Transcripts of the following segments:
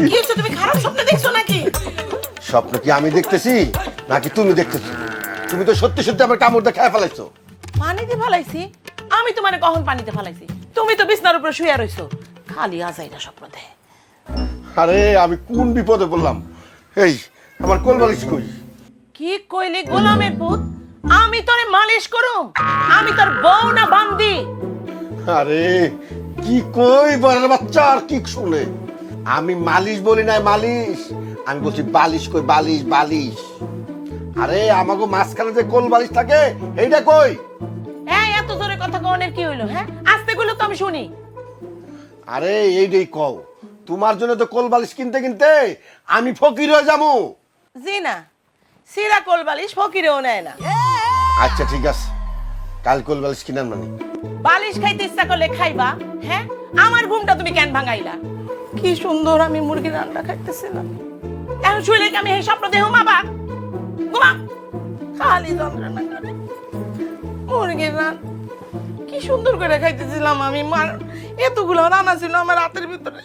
কি হচ্ছে, তুমি খারাপ স্বপ্ন দেখছো নাকি? স্বপ্ন কি আমি দেখতেছি নাকি তুমি দেখতেছো? তুমি তো সত্যি সত্যি আমার কামড় দিয়ে খেয়ে ফেলাইছো। পানিতে ফালাইছি? আমি তোমারে কখন পানিতে ফালাইছি? তুমি তো বিছনার উপরে শুয়ে রইছো, খালি আজাইরা স্বপ্ন দেয়। আরে আমি কোন বিপদে পড়লাম? এই আমার কোল বালিশ কই? কি কইলি গোলামের পুত? আমি তোরে মালিশ করু? আমি তোর বউ না বান্দি? আরে কি কই বড় বাচ্চা, আর কি শুনে? আমি মালিশ বলি নাই, মালিশ আমি বলছি বালিশ কই, বালিশ বালিশ। আরে আমাগো মাঝখানে যে কোল বালিশ থাকে এইটা কই? এই এত জোরে কথা কওনের কি হইলো? হ্যাঁ, আস্তে কইলো তো আমি শুনি। আরে এইটাই কও, তোমার জন্য তো কোল বালিশ কিনতে কিনতে আমি ফকির হয়ে যাবো। জি না, সিরা কোল বালিশ ফকিরেও নেয় না। আচ্ছা ঠিক আছে, কাল কোল বালিশ কিনার মানে। বালিশ খাইতে ইচ্ছা করলে খাইবা। হ্যাঁ, আমার ঘুমটা তুমি কেন ভাঙাইলা? কি সুন্দর আমি মুরগির রান্না খাইতেছিলাম, এখন শুইলে কি আমি এই স্বপ্ন দেহ মাবা? ঘুমা, খালি যন্ত্রণা করে। মুরগির রান কি সুন্দর করে খাইতেছিলাম আমি, মার এতগুলো রান্না ছিল আমার হাতের ভিতরে।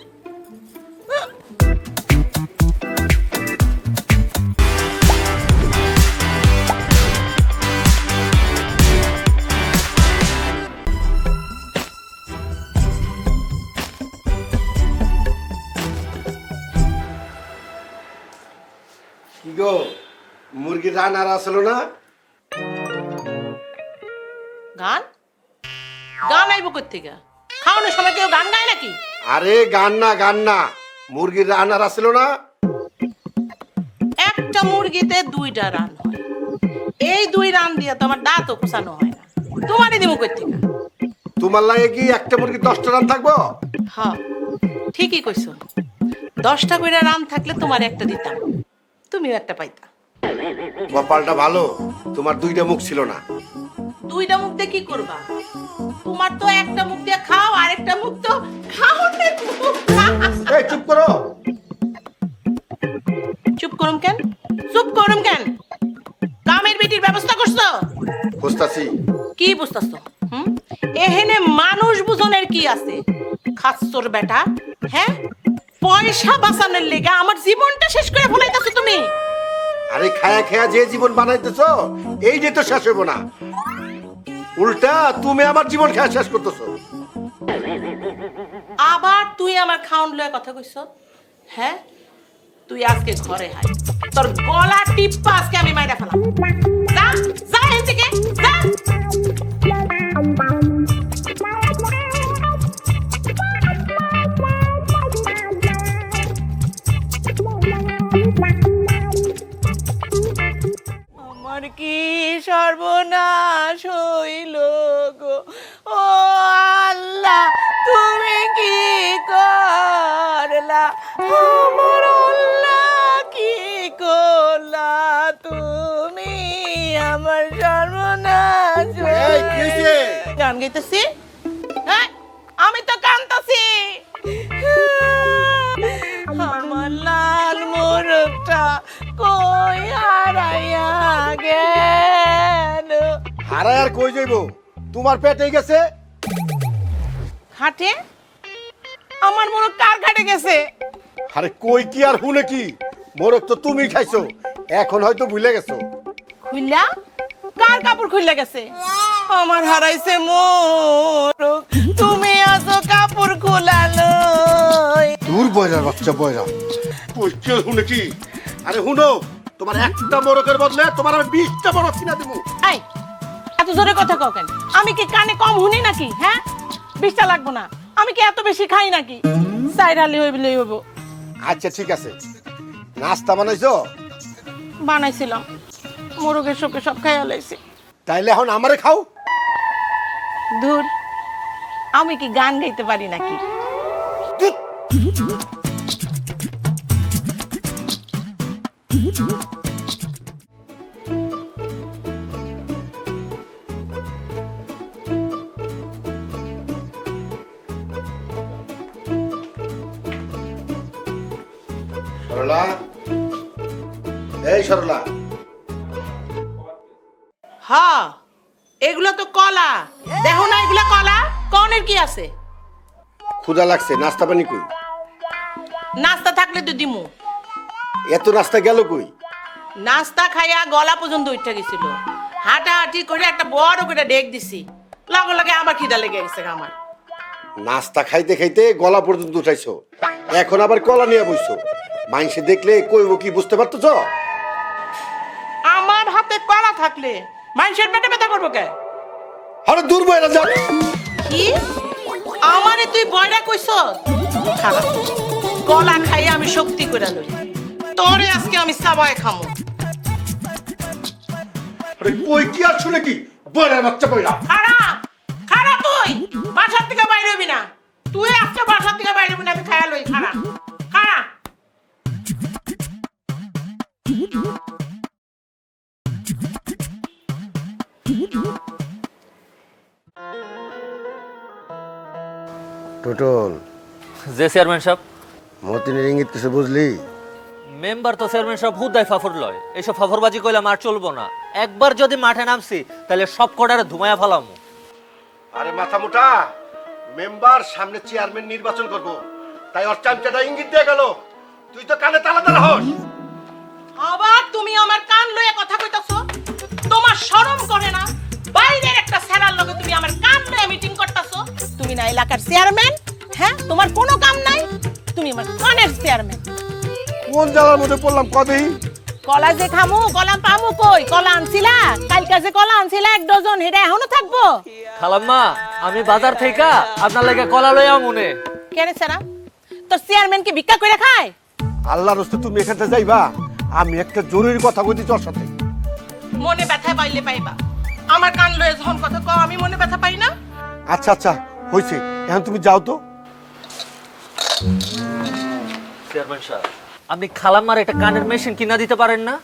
কি গো, মুরগির রান্নার আসলো না? গান গান আইব কোত্থেকে? খাওয়ানোর সময় কেউ গান গায় নাকি? আরে গান না, গান না, মুরগির রান্নার আসলো না? একটা মুরগিতে দুইটা রান হয়, এই দুই রান দিয়ে তো আমার দাঁতও কুচানো হয় না। তোমারই দিব কোত্থেকে? তোমার লাগে কি একটা মুরগির 10টা রান থাকবো? হ্যাঁ, ঠিকই কইছো। 10টা কইরা রান থাকলে তোমার একটা দিতাম, তুমিও একটা পাইতা। কপালটা ভালো, তোমার 2টা মুখ ছিল না। দুইটা মুখ দিয়ে কি করবা? তোমার তো একটা মুখ দিয়ে খাও, আর একটা মুখ তো খাওয়ানোর মুখ। এই চুপ করো। চুপ করুম কেন? চুপ করুম কেন? কামের বেটির ব্যবস্থা করছো? বুঝতাছি। কি বুঝতেছো? এহেনে মানুষ বুঝনের কি আছে? খাচ্ছর বেটা, হ্যাঁ? পয়সা বাঁচানোর লেগে আমার জীবনটা শেষ করে ফেলাইতেছো তুমি। আরে খায়া খায়া যে জীবন বানাইতেছো এই যে তো শেষ হইব না, উল্টা তুমি আমার জীবন খায়া শেষ করতেছো। আবার তুই আমার খাউন লয়ে কথা কইছ? হ্যাঁ, তুই আজকে ঘরে হাই, তোর গলা টিপ্পা আজকে আমি মাইরা ফেলাম। যা যা এখান থেকে যা। আমার কি সর্বনাশ হইল গো, ও আল্লাহ তুমি কি করলা? আমার আল্লাহ কি করলা তুমি? আমার সর্বনাশ এই, কি হইছে? গান গাইতেছি? হ্যাঁ, আমি তো কান্তাছি। আমার লাল মোরগটা কই হারাইয়া গেল? হারায় আর কই যাইব? তোমার পেটে গেছে। ঘাটে? আমার মোরগ কার ঘাটে গেছে? আরে কই কি আর হুনে কি, মোরগ তো তুমি খাইছো, এখন হয়তো ভুলে গেছো। খুইলা? কার কাপড় খুইলা গেছে? আমার হারাইছে মোরগ, তুমি আছো কাপড় খোলালো। দূর বয়রার বাচ্চা বয়রা, কই কি আর হুনে কি? আরে হুনো, তোমার একটা মোরগের বদলে তোমার আমি 20টা মোরগ কিনা দেবো। এই, এত জোরে কথা কও কেন? আমি কি কানে কম শুনি নাকি? হ্যাঁ, 20টা লাগবো না, আমি কি এত বেশি খাই নাকি? সাইরালি হইবলে হইব। আচ্ছা ঠিক আছে, নাস্তা বানাইছো? বানাইছিলাম, মোরগের শোকে সব খাইয়া লাইছি। তাইলে এখন আমারে খাও। ধুর, আমি কি গান গাইতে পারি নাকি? সরলা, এই সরলা। হ্যাঁ, এগুলো তো কলা, দেখো না এগুলা কলা, কনের কি আছে? ক্ষুধা লাগছে, নাস্তা পানি কই? নাস্তা থাকলে তো দিমু। এত রাস্তা গেল কই? নাস্তা খাইয়া গলা পর্যন্ত উঠে গেছিল, হাঁটাহাঁটি করে একটা বড় করে ডেক দিছি, লগে লগে আবার খিদা লেগে গেছে আমার। নাস্তা খাইতে খাইতে গলা পর্যন্ত উঠাইছো, এখন আবার কলা নিয়ে বইছো। মাইনসে দেখলে কইব কি বুঝতে পারতো তো? আমার হাতে কলা থাকলে মানুষের পেটে ব্যথা করবো কে? আরে দূর বইরা যা। কি আমারে তুই বয়রা কইছ? খারাপ, কলা খাইয়া আমি শক্তি করে লই, তোরে আজকে আমি সাবায় খামু। আরে কই কি আর শুনে কি বইরা বাচ্চা কইরা? খারাপ খারাপ, তুই বাসার থেকে বাইরে হবি না, তুই আজকে বাসার থেকে বাইরে হবি না, আমি খাইয়া লই। খারাপ খারাপ। টোটল যে চেয়ারম্যান সাহেব, মতিনের ইঙ্গিত কিছু বুঝলি? মেম্বার তো চেয়ারম্যান সাহেব হুদায় ফাফর লয়, এইসব ফাফরবাজি কইলাম আর চলবো না। একবার যদি মাঠে নামছি তাহলে সব কটারে ধুমায়া ফেলামু। আরে মাথা মোটা, মেম্বার সামনে চেয়ারম্যান নির্বাচন করব, তাই ওর চামচাটা ইঙ্গিত দিয়ে গেল। তুই তো কানে তালা তালা হস। আবার তুমি আমার কান লয়ে কথা কইতাছো? তোমার শরম করে না? বাইরের একটা স্যারার লগে তুমি আমার কান লয়ে মিটিং করতাছো? তুমি না এলাকার চেয়ারম্যান? হ্যাঁ, তোমার কোনো কাম নাই, তুমি আমার কানের চেয়ারম্যান। কোন জায়গার মধ্যে পড়লাম কবেই? কলা যে খামু, কলা পামু কই? কলা আনছিলা কালকে, যে কলা আনছিলা 1 ডজন, এটা এখনো থাকবো? খালাম্মা, আমি বাজার থেকে আপনার লাগে কলা লইয়া মনে। কেন সারা তোর চেয়ারম্যান কি ভিক্ষা করে খায়? আল্লাহর রাস্তে তুমি এখান থেকে যাইবা, আমি একটা জরুরি কথা কইছি তোর সাথে। মনে ব্যথা পাইলে পাইবা, আমার কান লয়ে যখন কথা কও আমি মনে ব্যথা পাই না? আচ্ছা আচ্ছা হইছে, এখন তুমি যাও তো। চেয়ারম্যান সাহেব, আপনি খালাম্মার একটা কানের মেশিন কিনা দিতে পারেন না?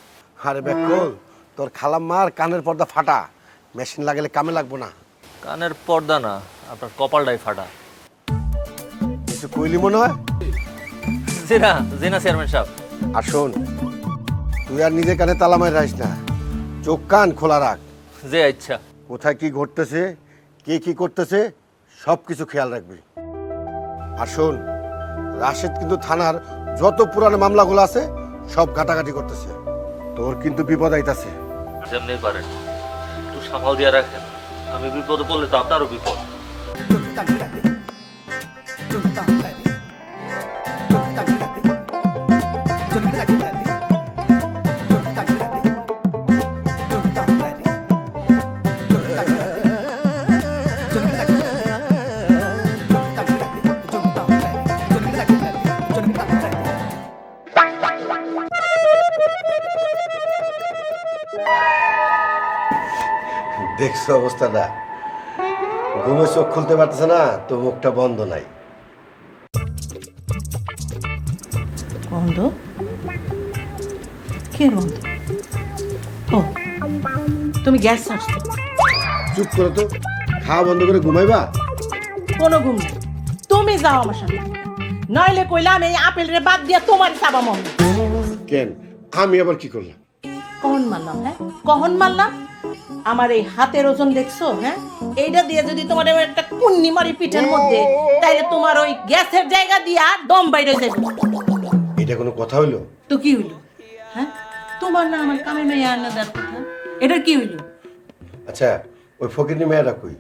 আরে বেকল, তোর খালাম্মার কানের পর্দা ফাটা, মেশিন লাগালে কামে লাগবো না। কানের পর্দা না, আপনার কপালটাই ফাটা। কিছু কইলি মনে হয়? জি না চেয়ারম্যান সাহেব। আর শোন, তুই আর নিজে কানে তালা মারি রাখিস না, চোখ কান খোলা রাখ। যে ইচ্ছা। কোথায় কি ঘটতেছে, কে কি করতেছে, সব কিছু খেয়াল রাখবি। আর শোন, রাশেদ কিন্তু থানার যত পুরানো মামলাগুলো আছে সব ঘাটাঘাটি করতেছে, তোর কিন্তু বিপদ আইতাছে। যেমনি পারেন একটু সামাল দিয়ে রাখেন, আমি বিপদে পড়লে তো আপনারও বিপদ। দেখছো অবস্থাটা? ঘুমে চোখ খুলতে পারতেছে না, তো মুখটা বন্ধ নাই। বন্ধ? কে বন্ধ? ও, তুমি গ্যাস ছাড়ছো? চুপ করো তো, খাওয়া বন্ধ করে ঘুমাইবা? কোনো ঘুম নেই, তুমি যাও আমার সাথে, নইলে কইলাম এই আপেল রে বাদ দিয়া তোমার চাবা মন। কেন, আমি আবার কি করলাম? কখন মারলাম? হ্যাঁ, কখন মারলাম? আমার এই হাতের ওজন দেখছো? হ্যাঁ, এইটা দিয়ে যদি তোমার এবার একটা কুন্নি মারি পিঠের মধ্যে, তাইলে তোমার ওই গ্যাসের জায়গা দিয়া দম বাইরে যাবে। এটা কোনো কথা হইলো? তো কি হইলো? হ্যাঁ, তোমার না আমার কামে মেয়ে আনা দেওয়ার কথা, এটার কি হইলো? আচ্ছা, ওই ফকিরনি মেয়েটা কই?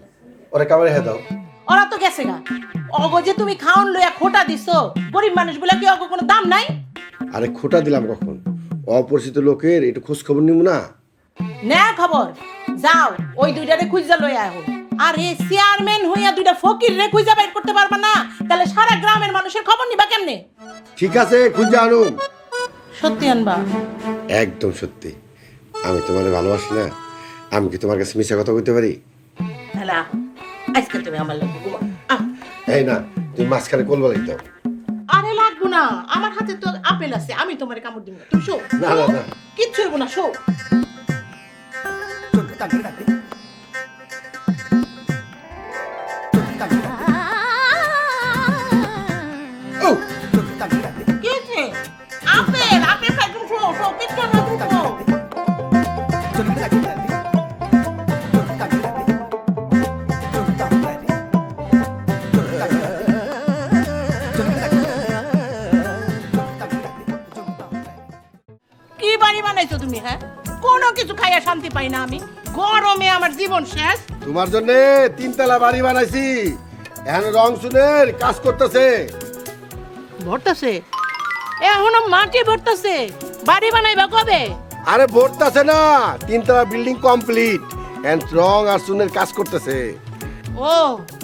ওরা কামারে হ্যাঁ দাও। ওরা তো গেছে গা। অগো যে তুমি খাওন লইয়া খোটা দিছো, গরিব মানুষ বলে কি অগো কোনো দাম নাই? আরে খোটা দিলাম কখন? অপরিচিত লোকের একটু খোঁজ খবর নিব না? না খবর, যাও ওই দুইটারে খুঁজা লইয়া আহো। আর এই চেয়ারম্যান হইয়া দুইটা ফকির রে খুঁজা বাইর করতে পারবা না, তাহলে সারা গ্রামের মানুষের খবর নিবা কেমনে? ঠিক আছে, খুঁজে আনুম। সত্যি আনবা? একদম সত্যি। আমি তোমারে ভালোবাসি না, আমি কি তোমার কাছে মিথ্যা কথা বলতে পারি? তাহলে আহো, আজকে তুমি আমার লগে ঘুমাও। আহো। এই না, তুমি মাঝখানে কোল বলাই দাও। আরে লাগবো না, আমার হাতে তো আপেল আছে, আমি তোমারে কামড় দিব না। তুমি শো। না, না, না। কিচ্ছু হইব না, শো। ও কি হয়েছে? আপেল, আপেল খাই, তুমি শো, শো, কিচ্ছু না, তুমি শো। বাড়ি বানাইছো তুমি? হ্যাঁ, কোনো কিছু খাইয়া শান্তি পাই না আমি। গরমে আমার জীবন শেষ। তোমার জন্য 3 তলা বাড়ি বানাইছি, এখন রং সুনের কাজ করতেছে। ভরতাছে এখনো মাটি ভরতাছে, বাড়ি বানাইবা কবে? আরে ভরতাছে না, 3 তলা বিল্ডিং কমপ্লিট, এন্ড রং আর সুনের কাজ করতেছে। ও,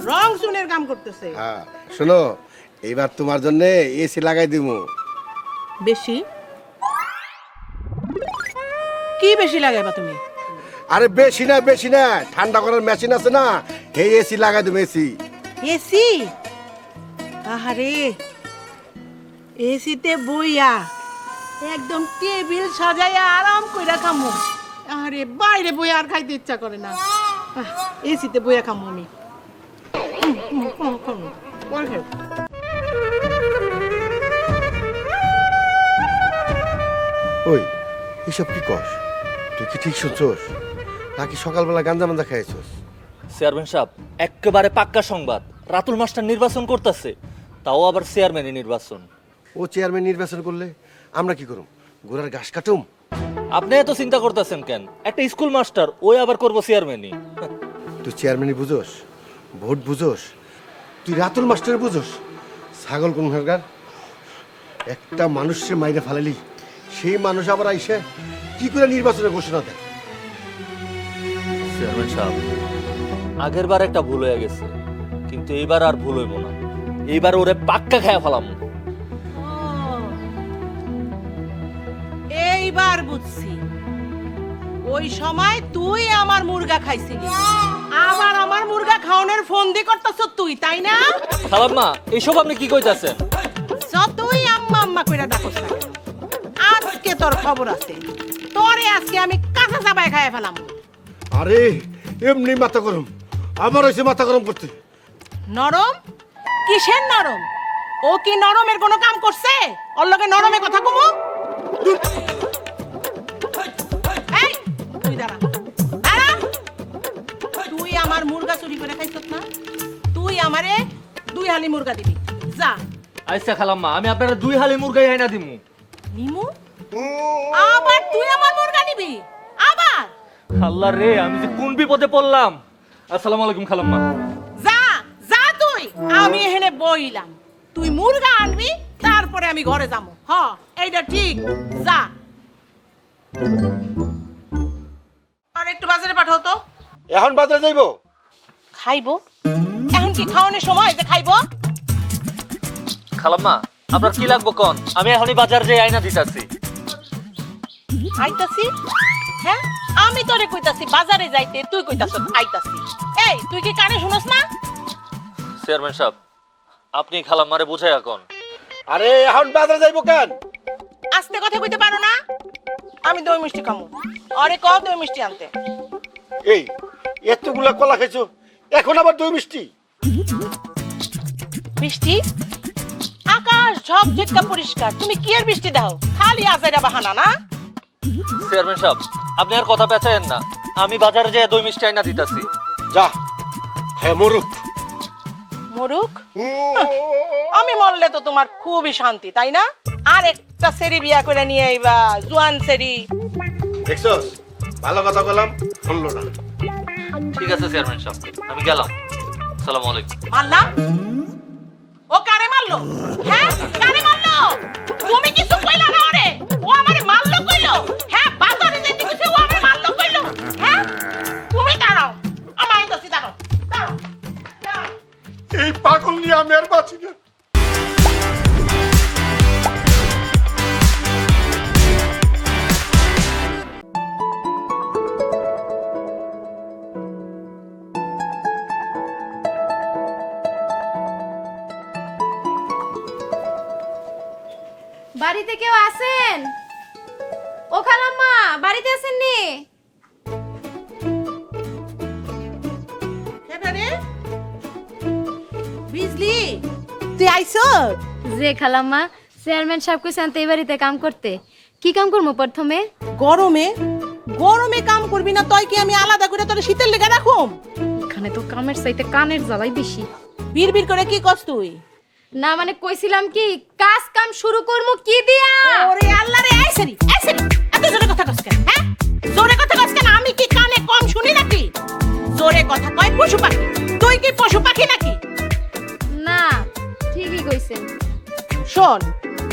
রং সুনের কাম করতেছে। হ্যাঁ শোনো, এইবার তোমার জন্য এসি লাগাই দিমু। বেশি কি বেশি লাগাইবা তুমি? আরে বেশি না, ঠান্ডা করার মেশিন আছে না, এই এসি লাগাই দিমু। AC AC? আহারে, এসিতে বইয়া একদম টেবিল সাজাইয়া আরাম কইরা খামু। আরে বাইরে বইয়া আর খাইতে ইচ্ছা করে না, এসিতে বইয়া খামু আমি। ওই এসব কি কস? তুই কি ঠিক শুনছস নাকি সকালবেলা গাঞ্জা মাঞ্জা খাইছস? চেয়ারম্যান সাহেব, একেবারে পাক্কা সংবাদ, রাতুল মাস্টার নির্বাচন করতেছে, তাও আবার চেয়ারম্যানই নির্বাচন। ও চেয়ারম্যান নির্বাচন করলে আমরা কি করুম? ঘোড়ার ঘাস কাটুম? আপনি এত চিন্তা করতেছেন কেন? একটা স্কুল মাস্টার, ওই আবার করবো চেয়ারম্যানই। তুই চেয়ারম্যানই বুঝোস, ভোট বুঝোস, তুই রাতুল মাস্টার বুঝোস? ছাগল কোন ঘরকার? একটা মানুষের মাইরে ফেলালি, সেই মানুষ আবার আইসে কি করে নির্বাচনের ঘোষণা দেয়? চেয়ারম্যান সাহেব, আগের বার একটা ভুল হয়ে গেছে, কিন্তু এইবার আর ভুল হইব না। এইবার ওরে পাক্কা খায়া ফেলাম। এইবার বুঝছি, ওই সময় তুই আমার মুরগা খাইছিলি, আবার আমার মুরগা খাওয়ানোর ফোন দি করতেছ তুই, তাই না? খালাম্মা, এইসব আপনি কি কইতাছেন? যতই আম্মা আম্মা কইরা ডাকছ না, আজকে তোর খবর আছে। তোরে আজকে আমি কাঁচা চাবায় খাইয়া ফেলাম। আরে এমনি মাথা গরম, আমার হয়েছে মাথা গরম করতে। নরম? কিসের নরম? ও কি নরমের কোনো কাম করছে? ওর লগে নরমে কথা কমু? এই, তুই দাঁড়া, দাঁড়া। তুই আমার মুরগা চুরি করে খাইছত না? তুই আমারে 2 হালি মুরগা দিবি, যা। আচ্ছা খালাম্মা, আমি আপনারা 2 হালি মুরগাই আইনা দিমু। নিমু? আবার তুই আমার মুরগা নিবি? আবার? আল্লাহ রে, আমি যে কোন বিপদে পড়লাম। আসসালামু আলাইকুম খালাম্মা। যা, যা তুই। আমি এখানে বইলাম, তুই মুরগা আনবি, তারপরে আমি ঘরে যাবো। হ, এইটা ঠিক, যা। আর একটু বাজারে পাঠাও তো। এখন বাজারে যাইবো? খাইবো? এখন কি খাওয়ানোর সময় যে খাইবো? খালাম্মা, আপনার কি লাগবো কোন? আমি এখনই বাজার যাই আইনা দিতাছি। আইতাছি? হ্যাঁ, আমি তোরে কইতাছি বাজারে যাইতে, তুই কইতাছ আইতাছি। এই, তুই কি কানে শুনস না? চেয়ারম্যান সাহেব, আপনি খালাম্মারে বুঝাই এখন। আরে এখন বাজারে যাইবো কেন? আস্তে কথা কইতে পারো না? আমি দই মিষ্টি খামু। আরে ক দই মিষ্টি আনতে। এই এতগুলা কলা খাইছো, এখন আবার দই মিষ্টি? বৃষ্টি? আকাশ ঝকঝকা পরিষ্কার, তুমি কি এর বৃষ্টি দাও? খালি আজাইরা বাহানা না? চেয়ারম্যান সাহেব, আপনি আর কথা পেঁচায়েন না, আমি বাজারে যাই দই মিষ্টি আইনা দিতাছি। যা, হ্যাঁ মরুক। মরুক? আমি মরলে তো তোমার খুবই শান্তি, তাই না? আর একটা সেরি বিয়া করে নিয়ে আইবা, জোয়ান সেরি। দেখছস, ভালো কথা বললাম, শুনলো না। ঠিক আছে চেয়ারম্যান সাহেব, আমি গেলাম। আসসালামু আলাইকুম। মারলাম? ও কারে মারলো? হ্যাঁ, কারে মারলো? তুমি কিছু কইলা না ওরে? ও আমারে মারলো কইলো? হ্যাঁ, বাজারে যেতে কইছে ও আমারে মারলো কইলো? হ্যাঁ? তুমি দাঁড়াও, আমার কাছে দাঁড়াও, দাঁড়াও, দাঁড়াও। এই পাগল নিয়ে আমি আর বাঁচি না। বাড়িতে কেউ আছেন? ও খালাম্মা, বাড়িতে আছেন নি? কেডারে? বিজলি, তুই আইছো? যে খালাম্মা, চেয়ারম্যান সাহেব কইছেন তো এই বাড়িতে কাম করতে। কি কাম করবো প্রথমে? গরমে? গরমে কাম করবি না? তই কি আমি আলাদা করে তোর শীতের লেগে রাখুম? এখানে তো কামের চাইতে কানের জ্বালাই বেশি। বীর বীর করে কি করছ তুই? না মানে কইছিলাম কি, কাজ কাম শুরু করবো কি দিয়া? ওরে আল্লাহ রে, আইছারি আইছারি এত জোরে কথা কস কেন হ্যাঁ জোরে কথা কস কেন আমি কি কানে কম শুনি নাকি জোরে কথা কয় পশু পাখি তুই কি পশু পাখি নাকি না ঠিকই কইছেন। শোন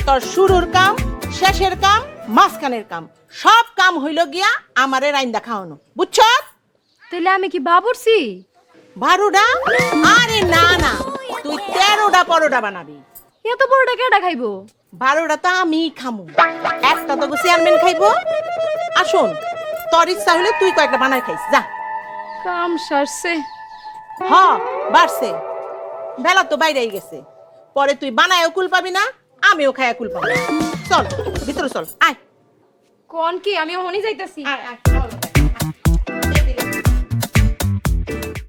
তোর শুরুর কাম শেষের কাম মাঝখানের কাম সব কাম হইল গিয়া আমারে রাইন্দা খাওয়ানো বুঝছ তাহলে আমি কি বাবুরছি? 12টা আরে না না তুই 13টা পরোটা বানাবি এত বড়টা কেডা খাইবো? 12টা তো আমি খামু একটা তো চেয়ারম্যান খাইবো আর শোন তোর ইচ্ছা হলে তুই কয়েকটা বানাই খাইস যা কাম সারছে। হ বাড়ছে বেলা তো বাইরেই গেছে পরে তুই বানায়ও কুল পাবি না আমিও খায়া কুল পাবো না। চল ভিতরে চল আয় কোন কি আমি ওহনি যাইতাছি। আয় আয় চল